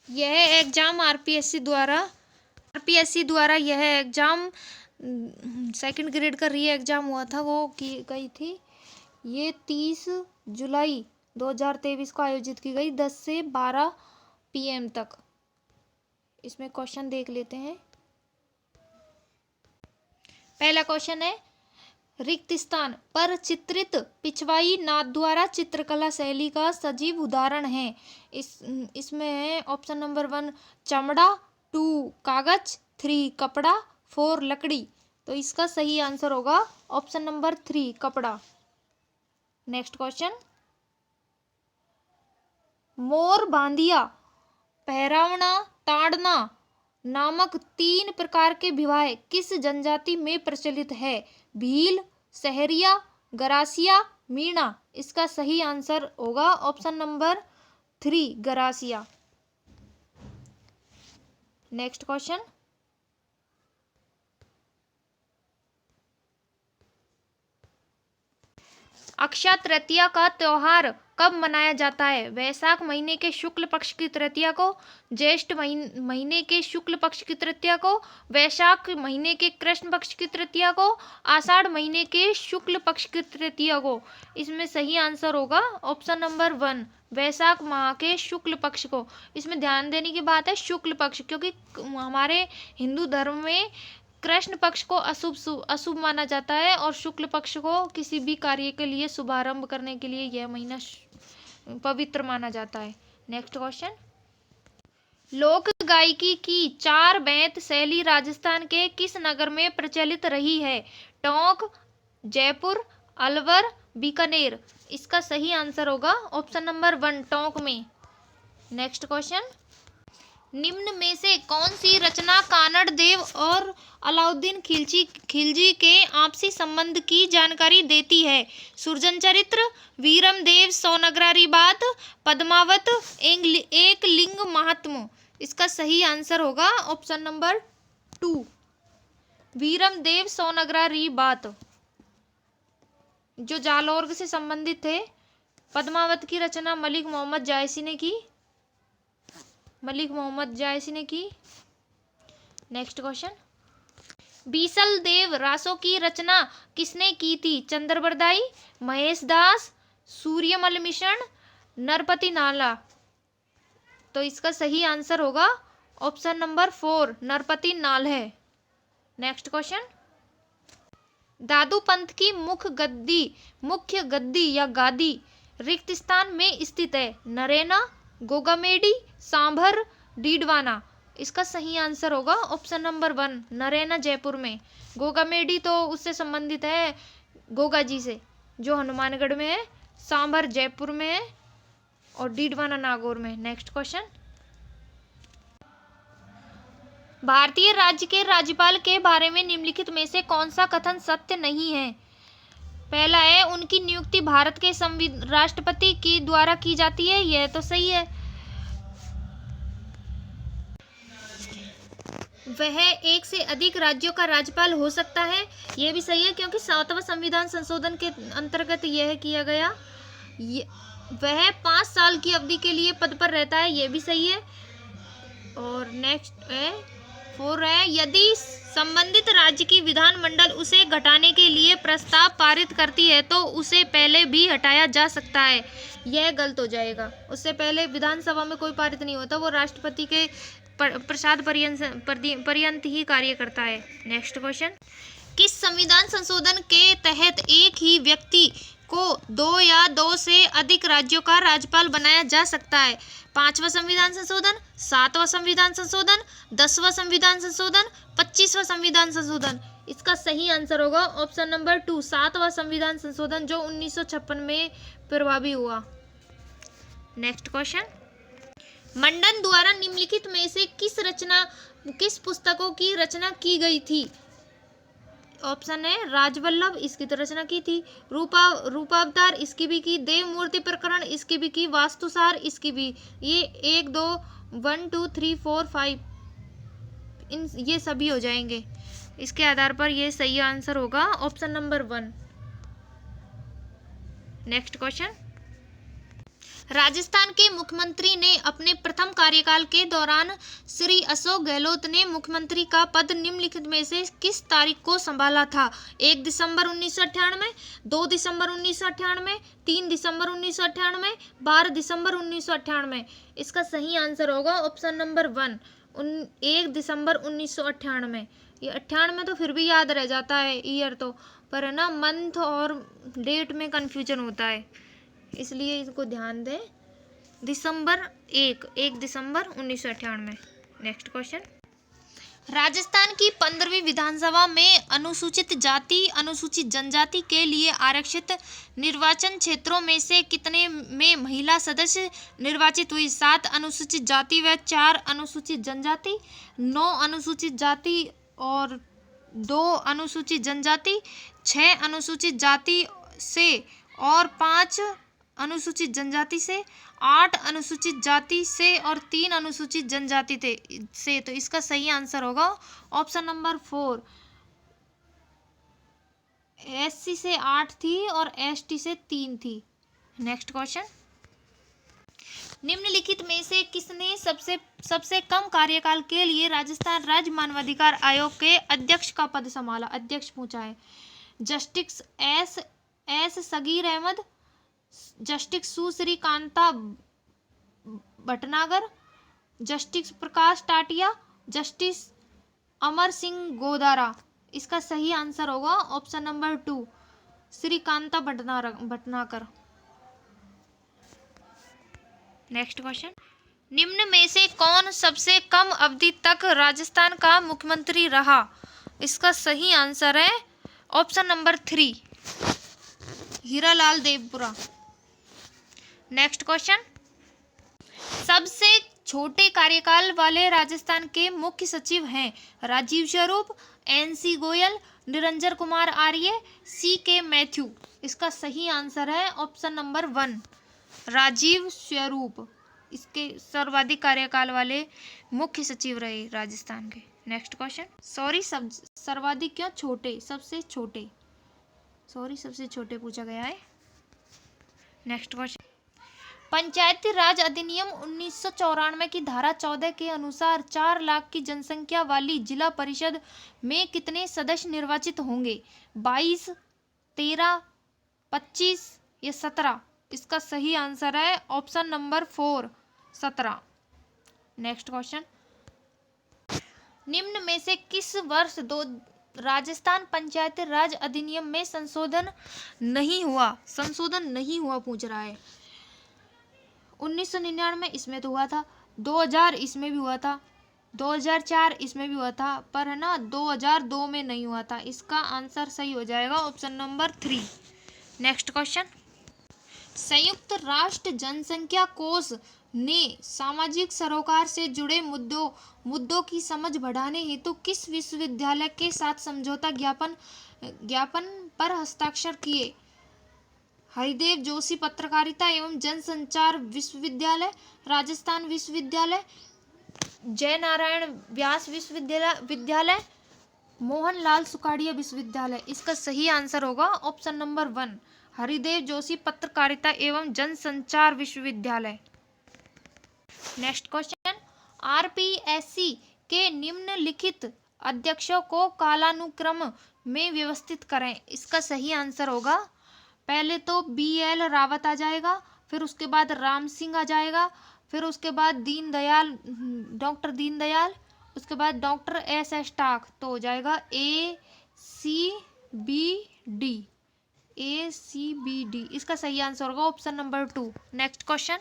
यह exam RPSC द्वारा यह एग्जाम सेकंड ग्रेड का री एग्जाम हुआ था, वो की गई थी। ये 30 जुलाई 2023 को आयोजित की गई 10 से 12 PM तक। इसमें क्वेश्चन देख लेते हैं। पहला क्वेश्चन है, रिक्त स्थान पर चित्रित पिछवाई नाथद्वारा चित्रकला शैली का सजीव उदाहरण है। इसमें है ऑप्शन नंबर 1 चमड़ा, 2 कागज, 3 कपड़ा, 4 लकड़ी। तो इसका सही आंसर होगा ऑप्शन नंबर 3 कपड़ा। नेक्स्ट क्वेश्चन, मोर बांधिया, पहरावना, ताड़ना नामक 3 प्रकार के विवाह किस जनजाति में प्रचलित है? भील, सहरिया, गरासिया, मीणा। इसका सही आंसर होगा option number 3 Garasia. Next question, Akshaya Tritiya का त्योहार कब मनाया जाता है? वैशाख महीने के शुक्ल पक्ष की तृतीया को, ज्येष्ठ महीने के शुक्ल पक्ष की तृतीया को, वैशाख महीने के कृष्ण पक्ष की तृतीया को, आषाढ़ महीने के शुक्ल पक्ष की तृतीया को। इसमें सही आंसर होगा ऑप्शन नंबर 1 वैशाख माह के शुक्ल पक्ष को। इसमें ध्यान देने की बात है शुक्ल पक्ष, क्योंकि हमारे हिंदू धर्म में कृष्ण पक्ष को अशुभ माना जाता है और शुक्ल पक्ष को किसी भी कार्य के लिए शुभारंभ करने के लिए यह महीना पवित्र माना जाता है। नेक्स्ट क्वेश्चन, लोक गायकी की 4 बेंत शैली राजस्थान के किस नगर में प्रचलित रही है? टोंक, जयपुर, अलवर, बीकानेर। इसका सही आंसर होगा ऑप्शन नंबर 1 टोंक में। नेक्स्ट क्वेश्चन, निम्न में से कौन सी रचना कानड़ देव और अलाउद्दीन खिलजी के आपसी संबंध की जानकारी देती है? सुरजन चरित्र, वीरम देव सोनग्रारी बात, पद्मावत, एक लिंग महात्म। इसका सही आंसर होगा ऑप्शन नंबर 2 वीरम देव सोनग्रारी बात, जो जालौर से संबंधित थे। पद्मावत की रचना मलिक मोहम्मद जायसी ने की। नेक्स्ट क्वेश्चन, बीसल देव रासों की रचना किसने की थी? चंद्रबरदाई, महेश दास, सूर्यमल मिश्रण, नरपति नाला। तो इसका सही आंसर होगा ऑप्शन नंबर 4 नरपति नाल है। नेक्स्ट क्वेश्चन, दादू पंथ की मुख्य गद्दी या गादी रिक्त स्थान में स्थित है? नरेना, गोगामेडी, सांभर, डीडवाना। इसका सही आंसर होगा ऑप्शन नंबर 1 नरेना जयपुर में। गोगामेडी तो उससे संबंधित है गोगा जी से, जो हनुमानगढ़ में है, सांभर जयपुर में है और डीडवाना नागौर में। नेक्स्ट क्वेश्चन, भारतीय राज्य के राज्यपाल के बारे में निम्नलिखित में से कौन सा कथन सत्य नहीं है? पहला है, उनकी नियुक्ति भारत के राष्ट्रपति की द्वारा की जाती है। यह तो सही है। वह एक से अधिक राज्यों का राज्यपाल हो सकता है। यह भी सही है, क्योंकि 7वां संविधान संशोधन के अंतर्गत यह किया गया। वह 5 साल की अवधि के लिए पद पर रहता है। यह भी सही है। और नेक्स्ट है 4 है, यदि संबंधित राज्य की विधानमंडल उसे घटाने के लिए प्रस्ताव पारित करती है तो उसे पहले भी हटाया जा सकता है। यह गलत हो जाएगा। उससे पहले विधानसभा में कोई पारित नहीं होता, वो राष्ट्रपति के प्रसाद पर्यंत ही कार्य करता है। नेक्स्ट क्वेश्चन, किस संविधान संशोधन के तहत एक ही व्यक्ति को 2 या 2 से अधिक राज्यों का राज्यपाल बनाया जा सकता है? 5वां संविधान संशोधन, 7वां संविधान संशोधन, 10वां संविधान संशोधन, 25वां संविधान संशोधन। इसका सही आंसर होगा ऑप्शन नंबर 2 7वां संविधान संशोधन, जो 1956 में प्रभावी हुआ। नेक्स्ट क्वेश्चन, मंडन द्वारा निम्नलिखित में से किस पुस्तकों की रचना की गई थी? ऑप्शन है, राजवल्लभ, इसकी तो रचना की थी। रूपावतार, इसकी भी की। देव मूर्ति प्रकरण, इसकी भी की। वास्तुसार, इसकी भी। ये 1 2 1 2 3 4 5 ये सभी हो जाएंगे। इसके आधार पर ये सही आंसर होगा option number 1। Next question, Rajasthan के मुख्यमंत्री ने अपने प्रथम कार्यकाल के दौरान श्री अशोक गहलोत ने मुख्यमंत्री का पद निम्नलिखित में से किस तारीख को संभाला था? 1 दिसंबर 1998, 2 दिसंबर 1998, 3 दिसंबर 1998, 12 दिसंबर 1998। इसका सही आंसर होगा ऑप्शन नंबर 1, 1 दिसंबर 1998। ये 98 तो फिर भी याद रह जाता है ईयर तो, पर है ना मंथ और डेट में कंफ्यूजन होता है, इसलिए इसको ध्यान दें। दिसंबर 1 दिसंबर 1998। नेक्स्ट क्वेश्चन, राजस्थान की 15वीं विधानसभा में अनुसूचित जाति अनुसूचित जनजाति के लिए आरक्षित निर्वाचन क्षेत्रों में से कितने में महिला सदस्य निर्वाचित हुई? 7 अनुसूचित जाति व 4 अनुसूचित जनजाति, 9 अनुसूचित जाति और 2 अनुसूचित जनजाति, 6 अनुसूचित जाति से और 5 अनुसूचित जनजाति से, 8 अनुसूचित जाति से और 3 अनुसूचित जनजाति से। तो इसका सही आंसर होगा ऑप्शन नंबर 4, एससी से 8 थी और एसटी से 3 थी। नेक्स्ट क्वेश्चन, निम्नलिखित में से किसने सबसे कम कार्यकाल के लिए राजस्थान राज्य मानवाधिकार आयोग के अध्यक्ष का पद संभाला? अध्यक्ष पूछा है। Justice S Sagir Ahmad, justice Sushri Kanta Bhatnagar, justice Prakash Tatia, justice Amar Singh Godara. इसका सही आंसर होगा option number 2, Shri Kanta Bhatnagar. Next question, निम्न में से कौन सबसे कम अवधि तक राजस्थान का मुख्यमंत्री रहा? इसका सही आंसर है option number 3, Hiralal Devpura. Next question, सबसे छोटे कार्यकाल वाले राजस्थान के मुख्य सचिव हैं? राजीव स्वरूप, एनसी गोयल, निरंजन कुमार आर्य, सीके मैथ्यू। इसका सही आंसर है ऑप्शन नंबर 1, राजीव स्वरूप। इसके सर्वाधिक कार्यकाल वाले मुख्य सचिव रहे राजस्थान के। नेक्स्ट क्वेश्चन, सर्वाधिक क्यों? छोटे, सबसे छोटे, सबसे छोटे पूछा गया है। नेक्स्ट क्वेश्चन, पंचायती राज अधिनियम 1994 की धारा 14 के अनुसार 4 लाख की जनसंख्या वाली जिला परिषद में कितने सदस्य निर्वाचित होंगे? 22, 13, 25 या 17? इसका सही आंसर है ऑप्शन नंबर 4, 17। नेक्स्ट क्वेश्चन, निम्न में से किस वर्ष राजस्थान पंचायती राज अधिनियम में संशोधन नहीं हुआ पूछ रहा है। 1999 इसमें तो हुआ था, 2000 इसमें भी हुआ था, 2004 इसमें भी हुआ था, पर है ना 2002 में नहीं हुआ था। इसका आंसर सही हो जाएगा ऑप्शन नंबर 3। नेक्स्ट क्वेश्चन, संयुक्त राष्ट्र जनसंख्या कोष ने सामाजिक सरोकार से जुड़े मुद्दों की समझ बढ़ाने हेतु किस विश्वविद्यालय के साथ समझौता ज्ञापन पर हस्ताक्षर किए? हरिदेव जोशी पत्रकारिता एवं जनसंचार विश्वविद्यालय, राजस्थान विश्वविद्यालय, जयनारायण व्यास विश्वविद्यालय, मोहनलाल सुखाड़िया विश्वविद्यालय। इसका सही आंसर होगा ऑप्शन नंबर 1, हरिदेव जोशी पत्रकारिता एवं जनसंचार विश्वविद्यालय। नेक्स्ट क्वेश्चन, आरपीएससी के निम्नलिखित अध्यक्षों को कालानुक्रम में व्यवस्थित करें। इसका सही आंसर होगा, पहले तो BL रावत आ जाएगा, फिर उसके बाद राम सिंह आ जाएगा, फिर उसके बाद डॉक्टर दीनदयाल, उसके बाद डॉक्टर SS टाक। तो हो जाएगा ACBD। इसका सही आंसर होगा ऑप्शन नंबर 2। नेक्स्ट क्वेश्चन,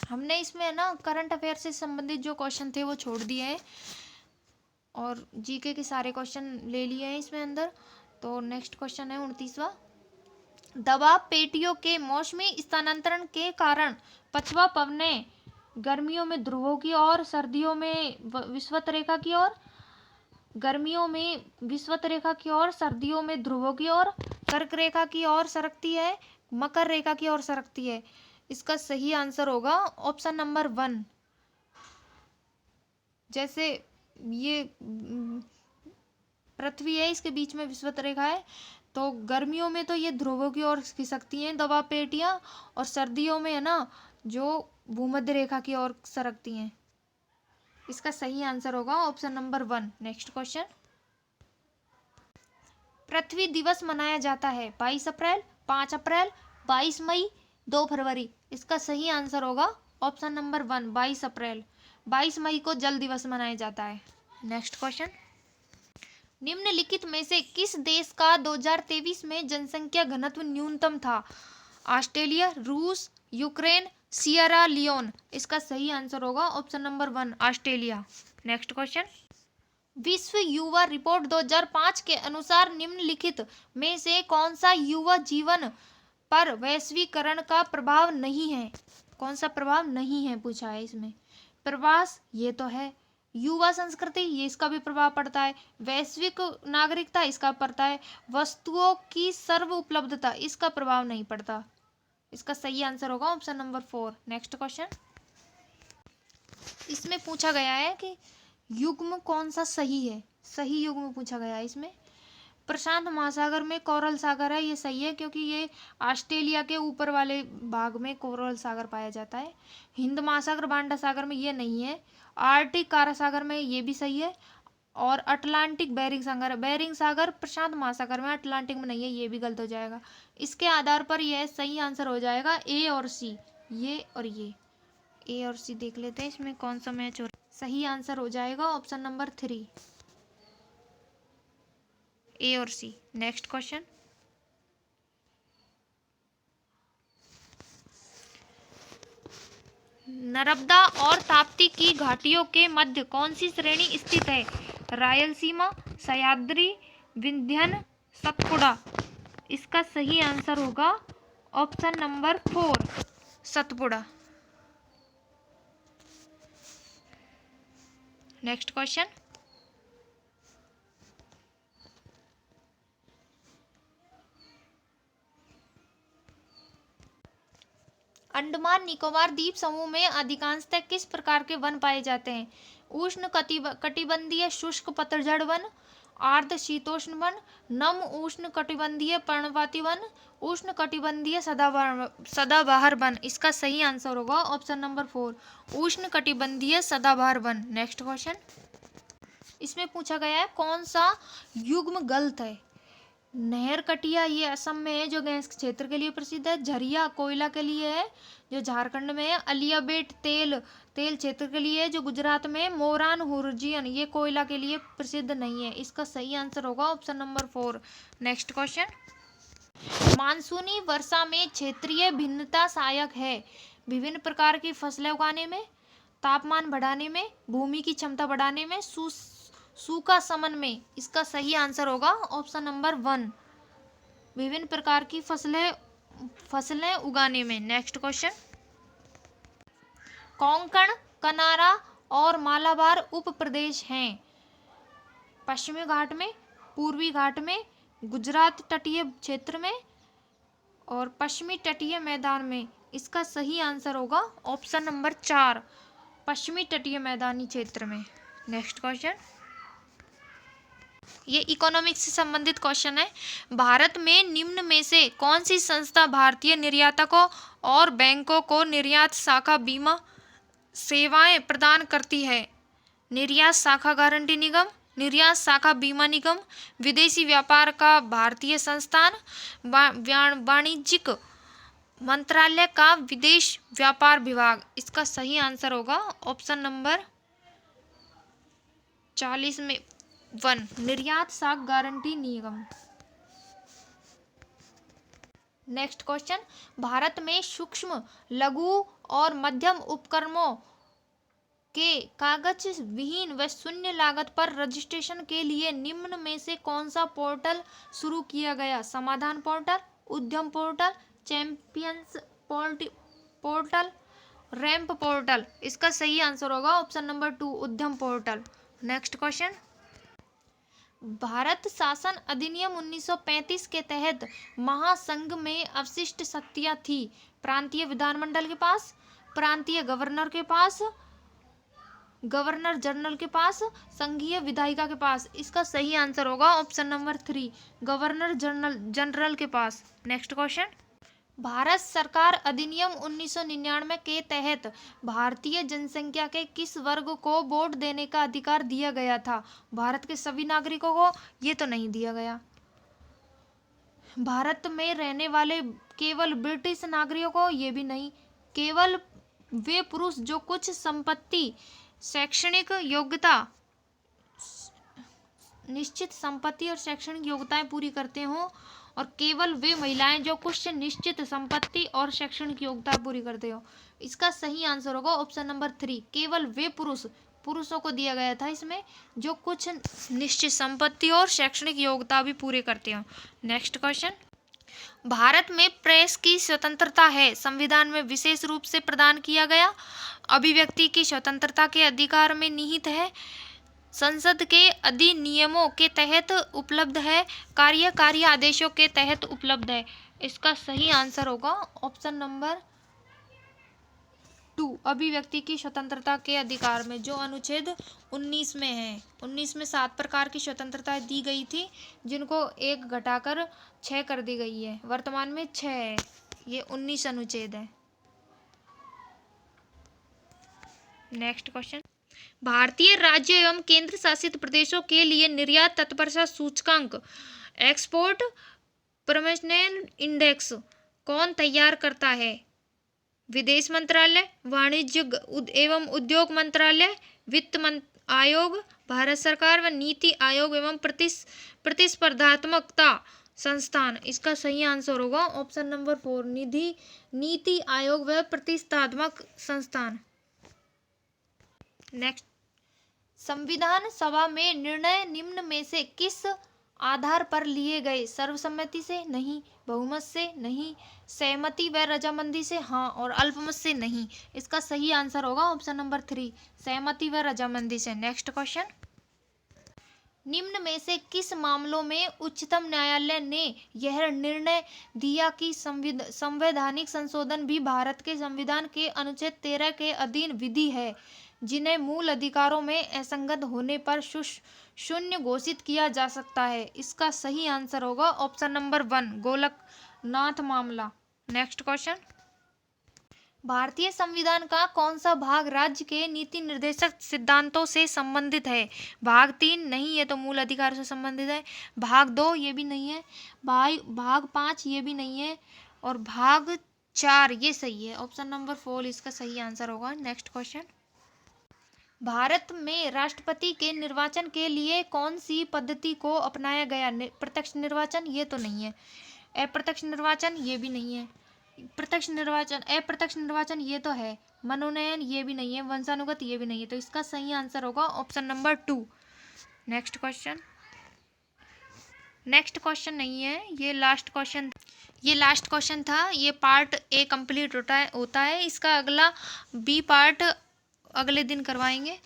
हमने इसमें ना करंट अफेयर से संबंधित जो क्वेश्चन थे वो छोड़ दिए हैं और जीके के सारे क्वेश्चन ले लिए हैं इसमें अंदर। तो नेक्स्ट क्वेश्चन है 29वां, दबाव पेटियों के मौसमी स्थानांतरण के कारण पछुआ पवनें गर्मियों में ध्रुवों की ओर, सर्दियों में विषुवत रेखा की ओर, गर्मियों में विषुवत रेखा की ओर, सर्दियों में ध्रुवों की ओर, कर्क रेखा की ओर सरकती है, मकर रेखा की ओर सरकती है। इसका सही आंसर होगा ऑप्शन नंबर 1। जैसे ये पृथ्वी है, इसके बीच में विषुवत रेखा है, तो गर्मियों में तो ये ध्रुवों की ओर खिसकती हैं दवा पेटियां, और सर्दियों में है ना जो भूमध्य रेखा की ओर सरकती हैं। इसका सही आंसर होगा ऑप्शन नंबर 1। नेक्स्ट क्वेश्चन, पृथ्वी दिवस मनाया जाता है 22 अप्रैल, 5 अप्रैल, 22 मई, 2 फरवरी। इसका सही आंसर होगा ऑप्शन नंबर 1, 22 अप्रैल। 22 मई को जल दिवस मनाया जाता है। नेक्स्ट क्वेश्चन, निम्नलिखित में से किस देश का 2023 में जनसंख्या घनत्व न्यूनतम था? ऑस्ट्रेलिया, रूस, यूक्रेन, सियरा लियोन। इसका सही आंसर होगा option number 1, Australia. Next question, विश्व युवा रिपोर्ट 2005 के अनुसार निम्नलिखित में से कौन सा युवा जीवन पर वैश्वीकरण का प्रभाव नहीं है? कौन सा प्रभाव नहीं है पूछा है इसमें। प्रवास, ये तो है। युवा संस्कृति, ये इसका भी प्रभाव पड़ता है। वैश्विक नागरिकता, इसका पड़ता है। वस्तुओं की सर्व उपलब्धता, इसका प्रभाव नहीं पड़ता। इसका सही आंसर होगा ऑप्शन नंबर 4। नेक्स्ट क्वेश्चन, इसमें पूछा गया है कि युग्म कौन सा सही है। सही युग्म पूछा गया है इसमें। प्रशांत महासागर में कोरल सागर है, ये सही है क्योंकि ये ऑस्ट्रेलिया के ऊपर वाले भाग में कोरल सागर पाया जाता है। हिंद महासागर बांडा सागर में ये नहीं है। आर्टिक कारा सागर में ये भी सही है। और अटलांटिक बेरिंग सागर प्रशांत महासागर में, अटलांटिक में नहीं है, ये भी गलत हो जाएगा। इसके आधार पर यह सही आंसर हो जाएगा ए और सी, ये और ये। ए और सी देख लेते हैं इसमें कौन सा मैच हो रहा है। सही आंसर हो जाएगा ऑप्शन नंबर 3, ए और सी। नेक्स्ट क्वेश्चन, नर्मदा और ताप्ती की घाटियों के मध्य कौन सी श्रेणी स्थित है? रायलसीमा, सह्याद्री, विंध्यन, सतपुड़ा। इसका सही आंसर होगा option number 4, Satpura. Next question, Andaman Nicobar द्वीप समूह में अधिकांशतः किस प्रकार के वन पाए जाते हैं? उष्ण कटिबंधीय शुष्क पतझड़ वन, आर्द्र शीतोष्ण वन, नम उष्ण कटिबंधीय पर्णपाती वन, उष्ण कटिबंधीय सदाबहार वन। इसका सही आंसर होगा ऑप्शन नंबर 4, उष्ण कटिबंधीय सदाबहार वन। नेक्स्ट क्वेश्चन, इसमें पूछा गया है कौन सा युग्म गलत है? नहर कटिया, ये असम में है जो गैस क्षेत्र के लिए प्रसिद्ध है। झरिया कोयला के लिए है जो झारखंड में है। अलियाबेट तेल क्षेत्र के लिए है जो गुजरात में है। मोरान हुर्जियन, ये कोयला के लिए प्रसिद्ध नहीं है। इसका सही आंसर होगा ऑप्शन नंबर 4। नेक्स्ट क्वेश्चन, मानसूनी वर्षा में क्षेत्रीय भिन्नता सहायक है विभिन्न प्रकार की फसलें उगाने में, तापमान बढ़ाने में, भूमि की क्षमता बढ़ाने में, सूखा शमन में। इसका सही आंसर होगा ऑप्शन नंबर 1, विभिन्न प्रकार की फसलें उगाने में। नेक्स्ट क्वेश्चन, कोंकण, कनारा और मालाबार उप प्रदेश हैं पश्चिमी घाट में, पूर्वी घाट में, गुजरात तटीय क्षेत्र में और पश्चिमी तटीय मैदान में। इसका सही आंसर होगा ऑप्शन नंबर 4, पश्चिमी तटीय मैदानी क्षेत्र में। नेक्स्ट क्वेश्चन, ये इकोनॉमिक्स से संबंधित क्वेश्चन है। भारत में निम्न में से कौन सी संस्था भारतीय निर्यातकों और बैंकों को निर्यात शाखा बीमा सेवाएं प्रदान करती है? निर्यात शाखा गारंटी निगम, निर्यात शाखा बीमा निगम, विदेशी व्यापार का भारतीय संस्थान, वाणिज्यिक मंत्रालय का विदेश व्यापार विभाग। इसका सही आंसर होगा ऑप्शन नंबर 40 में 1, निर्यात शाखा गारंटी निगम। नेक्स्ट क्वेश्चन, भारत में सूक्ष्म, लघु और मध्यम उपक्रमों के कागज विहीन व शून्य लागत पर रजिस्ट्रेशन के लिए निम्न में से कौन सा पोर्टल शुरू किया गया? समाधान पोर्टल, उद्यम portal, champions portal, ramp portal. इसका सही आंसर होगा ऑप्शन नंबर 2, उद्यम पोर्टल। नेक्स्ट क्वेश्चन, भारत शासन अधिनियम 1935 के तहत महासंघ में अवशिष्ट शक्तियां थी प्रांतीय विधानमंडल के पास, प्रांतीय गवर्नर के पास, गवर्नर जनरल के पास, संघीय विधायिका के पास। इसका सही आंसर होगा ऑप्शन नंबर 3, गवर्नर जनरल के पास। नेक्स्ट क्वेश्चन, भारत सरकार अधिनियम 1999 के तहत भारतीय जनसंख्या के किस वर्ग को वोट देने का अधिकार दिया गया था? भारत के सभी नागरिकों को? ये तो नहीं दिया गया। भारत में रहने वाले केवल ब्रिटिश नागरिकों को? ये भी नहीं। केवल वे पुरुष जो कुछ संपत्ति, शैक्षणिक योग्यता, निश्चित संपत्ति और शैक्षणिक योग्यताएं पूरी करते हों, और केवल वे महिलाएं जो कुछ निश्चित संपत्ति और शैक्षणिक योग्यता पूरी करते हो। इसका सही आंसर होगा ऑप्शन नंबर 3, केवल वे पुरुषों को दिया गया था इसमें जो कुछ निश्चित संपत्ति और शैक्षणिक योग्यता भी पूरे करते हो। नेक्स्ट क्वेश्चन, भारत में प्रेस की स्वतंत्रता है, संविधान में विशेष रूप से प्रदान किया गया, अभिव्यक्ति की स्वतंत्रता के अधिकार में निहित है, संसद के अधिनियमों के तहत उपलब्ध है, कार्यकारी आदेशों के तहत उपलब्ध है। इसका सही आंसर होगा ऑप्शन नंबर 2, अभिव्यक्ति की स्वतंत्रता के अधिकार में, जो अनुच्छेद 19 में है। 19 में 7 प्रकार की स्वतंत्रता दी गई थी, जिनको 1 घटाकर 6 कर दी गई है। वर्तमान में 6 है। ये 19 अनुच्छेद है। नेक्स्ट क्वेश्चन, भारतीय राज्य एवं केंद्र शासित प्रदेशों के लिए निर्यात तत्परता सूचकांक, एक्सपोर्ट परफॉर्मेंस इंडेक्स कौन तैयार करता है? विदेश मंत्रालय, वाणिज्य एवं उद्योग मंत्रालय, वित्त आयोग, भारत सरकार व नीति आयोग एवं प्रतिस्पर्धात्मकता संस्थान। इसका सही आंसर होगा ऑप्शन नंबर 4, नीति आयोग व प्रतिस्पर्धात्मक संस्थान। नेक्स्ट, संविधान सभा में निर्णय निम्न में से किस आधार पर लिए गए? सर्वसम्मति से? नहीं। बहुमत से? नहीं। सहमति व रजामंदी से? हाँ। और अल्पमत से? नहीं। इसका सही आंसर होगा ऑप्शन नंबर 3, सहमति व रजामंदी से। नेक्स्ट क्वेश्चन, निम्न में से किस मामलों में उच्चतम न्यायालय ने यह निर्णय दिया कि संवैधानिक संशोधन भी भारत के संविधान के अनुच्छेद 13 के अधीन विधि है, जिन्हें मूल अधिकारों में असंगत होने पर शून्य घोषित किया जा सकता है? इसका सही आंसर होगा ऑप्शन नंबर 1, गोलकनाथ मामला। नेक्स्ट क्वेश्चन, भारतीय संविधान का कौन सा भाग राज्य के नीति निर्देशक सिद्धांतों से संबंधित है? भाग 3 नहीं, ये तो मूल अधिकार से संबंधित है। भाग 2 ये भी नहीं है। भाग 5 ये भी नहीं है। और भाग 4 ये सही है। ऑप्शन नंबर 4 इसका सही आंसर होगा। नेक्स्ट क्वेश्चन, भारत में राष्ट्रपति के निर्वाचन के लिए कौन सी पद्धति को अपनाया गया? प्रत्यक्ष निर्वाचन? ये तो नहीं है। अप्रत्यक्ष निर्वाचन? ये भी नहीं है। प्रत्यक्ष निर्वाचन, अप्रत्यक्ष निर्वाचन ये तो है। मनोनयन? ये भी नहीं है। वंशानुगत? ये भी नहीं है। तो इसका सही आंसर होगा ऑप्शन नंबर 2। नेक्स्ट क्वेश्चन, नहीं है, ये लास्ट क्वेश्चन था। ये पार्ट ए कंप्लीट होता है। इसका अगला बी पार्ट अगले दिन करवाएंगे।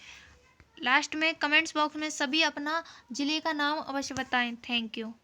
लास्ट में कमेंट्स बॉक्स में सभी अपना जिले का नाम अवश्य बताएं। Thank you.